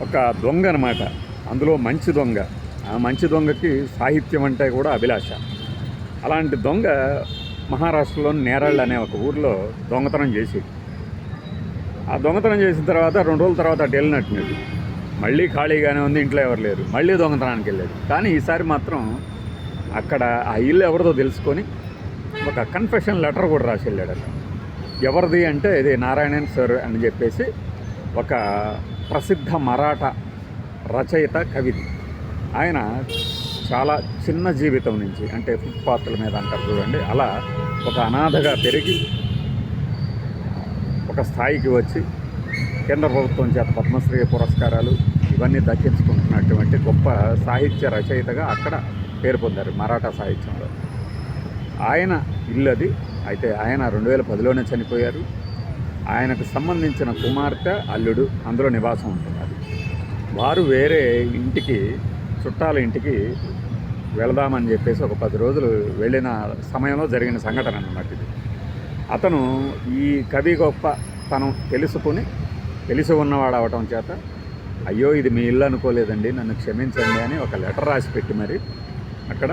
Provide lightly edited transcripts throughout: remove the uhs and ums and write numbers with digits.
ఒక దొంగ అనమాట. అందులో మంచి దొంగ. ఆ మంచి దొంగకి సాహిత్యం అంటే కూడా అభిలాష. అలాంటి దొంగ మహారాష్ట్రలోని నేరళ్ అనే ఒక ఊరిలో దొంగతనం చేసి ఆ దొంగతనం చేసిన తర్వాత 2 రోజుల తర్వాత అటు వెళ్ళినట్టున్నాడు. మళ్ళీ ఖాళీగానే ఉంది, ఇంట్లో ఎవరు లేరు. మళ్ళీ దొంగతనానికి వెళ్ళాడు. కానీ ఈసారి మాత్రం అక్కడ ఆ ఇల్లు ఎవరిదో తెలుసుకొని ఒక కన్ఫెషన్ లెటర్ కూడా రాసి వెళ్ళాడట. ఎవరిది అంటే ఇది నారాయణన్ సార్ అని చెప్పేసి ఒక ప్రసిద్ధ మరాఠా రచయిత, కవిది. ఆయన చాలా చిన్న జీవితం నుంచి, అంటే ఫుట్పాత్ల మీద అంటారు చూడండి, అలా ఒక అనాథగా పెరిగి ఒక స్థాయికి వచ్చి కేంద్ర ప్రభుత్వం చేత పద్మశ్రీ పురస్కారాలు ఇవన్నీ దక్కించుకుంటున్నటువంటి గొప్ప సాహిత్య రచయితగా అక్కడ పేరు పొందారు మరాఠా సాహిత్యంలో. ఆయన ఇల్లు అది. అయితే ఆయన 2010లోనే చనిపోయారు. ఆయనకు సంబంధించిన కుమార్తె, అల్లుడు అందులో నివాసం ఉంటున్నారు. వారు వేరే ఇంటికి, చుట్టాల ఇంటికి వెళదామని చెప్పేసి ఒక 10 రోజులు వెళ్ళిన సమయంలో జరిగిన సంఘటన అన్నమాట ఇది. అతను ఈ కవి గొప్ప తను తెలిసి ఉన్నవాడు అవటం చేత, అయ్యో ఇది మీ ఇల్లు అనుకోలేదండి, నన్ను క్షమించండి అని ఒక లెటర్ రాసి పెట్టి మరి అక్కడ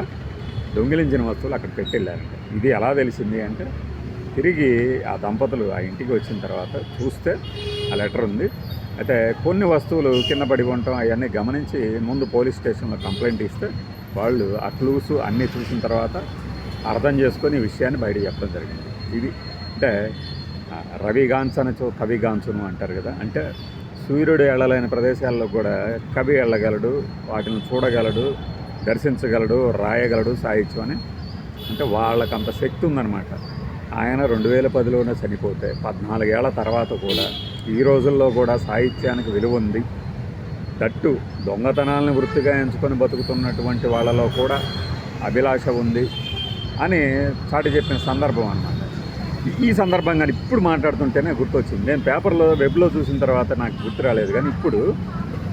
దొంగిలించిన వస్తువులు అక్కడ పెట్టి వెళ్ళారంట. ఇది ఎలా తెలిసింది అంటే, తిరిగి ఆ దంపతులు ఆ ఇంటికి వచ్చిన తర్వాత చూస్తే ఆ లెటర్ ఉంది. అయితే కొన్ని వస్తువులు కింద పడి ఉండటం అవన్నీ గమనించి ముందు పోలీస్ స్టేషన్లో కంప్లైంట్ ఇస్తే వాళ్ళు ఆ క్లూస్ అన్నీ చూసిన తర్వాత అర్థం చేసుకొని ఈ విషయాన్ని బయట చెప్పడం జరిగింది. ఇది అంటే రవిగాంచనచో కవిగాంచును అంటారు కదా. అంటే సూర్యుడు వెళ్ళలేని ప్రదేశాల్లో కూడా కవి వెళ్ళగలడు, వాటిని చూడగలడు, దర్శించగలడు, రాయగలడు సాహిత్యం అని. అంటే వాళ్ళకంత శక్తి ఉందన్నమాట. ఆయన 2010లోనే చనిపోతే 14 ఏళ్ల తర్వాత కూడా ఈ రోజుల్లో కూడా సాహిత్యానికి విలువ ఉంది. దట్టు దొంగతనాలను వృత్తిగా ఎంచుకొని బతుకుతున్నటువంటి వాళ్ళలో కూడా అభిలాష ఉంది అని చాటి చెప్పిన సందర్భం అన్నమాట. ఈ సందర్భంగా ఇప్పుడు మాట్లాడుతుంటేనే గుర్తొచ్చింది. నేను పేపర్లో, వెబ్లో చూసిన తర్వాత నాకు గుర్తు రాలేదు, కానీ ఇప్పుడు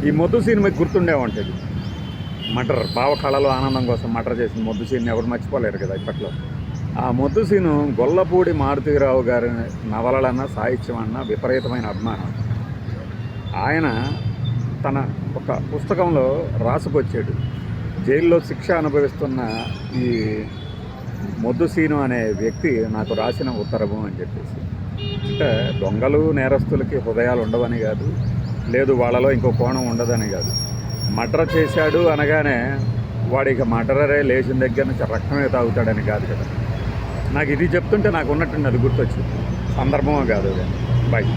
ఈ మొద్దు సీన్ మీకు గుర్తుండే ఉంటుంది. మర్డర్, బావకళలో ఆనందం కోసం మర్డర్ చేసిన మొద్దు సీన్ ఎవరు మర్చిపోలేరు కదా ఇప్పట్లో. ఆ మొద్దు సీను గొల్లపూడి మారుతీరావు గారి నవలలన్నా సాహిత్యం అన్నా విపరీతమైన అభిమానం. ఆయన తన ఒక పుస్తకంలో రాసుకొచ్చాడు, జైల్లో శిక్ష అనుభవిస్తున్న ఈ మొద్దు సీను అనే వ్యక్తి నాకు రాసిన ఉత్తరము అని చెప్పేసి. అంటే దొంగలు, నేరస్తులకి హృదయాలు ఉండవని కాదు, లేదు వాళ్ళలో ఇంకో కోణం ఉండదని కాదు. మర్డర్ చేశాడు అనగానే వాడికి మర్డరే, లేచిన దగ్గర నుంచి రక్తమే తాగుతాడని కాదు కదా. నాకు ఇది చెప్తుంటే నాకు ఉన్నట్టు అది గుర్తొచ్చింది. సందర్భమో కాదు. బాయ్.